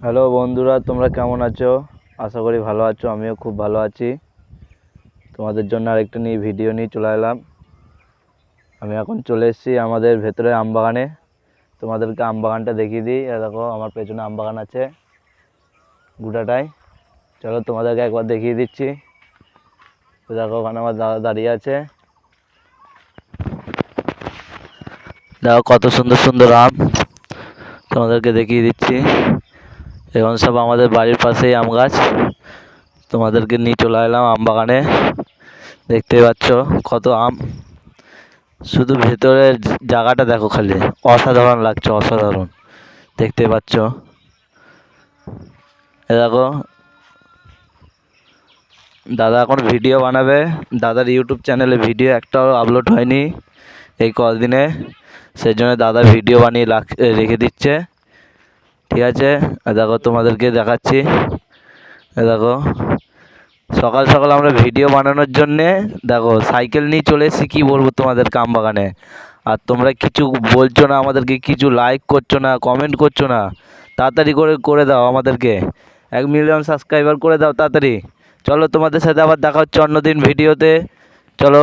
Hello বন্ধুরা, তোমরা কেমন আছো? আশা করি ভালো আছো। আমিও খুব ভালো আছি। তোমাদের জন্য আরেকটা ভিডিও নিয়ে চলে এলাম। আমি এখন চলে এসেছি আমাদের ভেতরে আমবাগানে। তোমাদেরকে আমবাগানটা দেখিয়ে দিই। দেখো, আমার পেছনে আমবাগান আছে গোটাটাই। চলো তোমাদেরকে একবার দেখিয়ে দিচ্ছি। দেখো, ওখানে আমার দাদা দাঁড়িয়ে আছে। দেখো কত সুন্দর সুন্দর আম, তোমাদেরকে দেখিয়ে দিচ্ছি। এখন সব আমাদের বাড়ির পাশেই আম গাছ। তোমাদেরকে নিয়ে চলে এলাম আমবাগানে। দেখতে পাচ্ছ কত আম। শুধু ভেতরের জায়গাটা দেখো, খালি অসাধারণ লাগছে, অসাধারণ। দেখতে পাচ্ছ, দেখো দাদা এখন ভিডিও বানাবে। দাদার ইউটিউব চ্যানেলে ভিডিও একটাও আপলোড হয়নি এই কদিনে। সেই জন্য দাদা ভিডিও বানিয়ে রেখে দিচ্ছে। ঠিক আছে, দেখো তোমাদেরকে দেখাচ্ছি। দেখো, সকাল সকাল আমরা ভিডিও বানানোর জন্যে দেখো সাইকেল নিয়ে চলে এসেছি। কী বলবো তোমাদেরকে, আমবাগানে। আর তোমরা কিছু বলছো না আমাদেরকে, কিছু লাইক করছো না, কমেন্ট করছো না। তাড়াতাড়ি করে করে দাও, আমাদেরকে 1 মিলিয়ন সাবস্ক্রাইবার করে দাও তাড়াতাড়ি। চলো, তোমাদের সাথে আবার দেখা হচ্ছে অন্যদিন ভিডিওতে। চলো।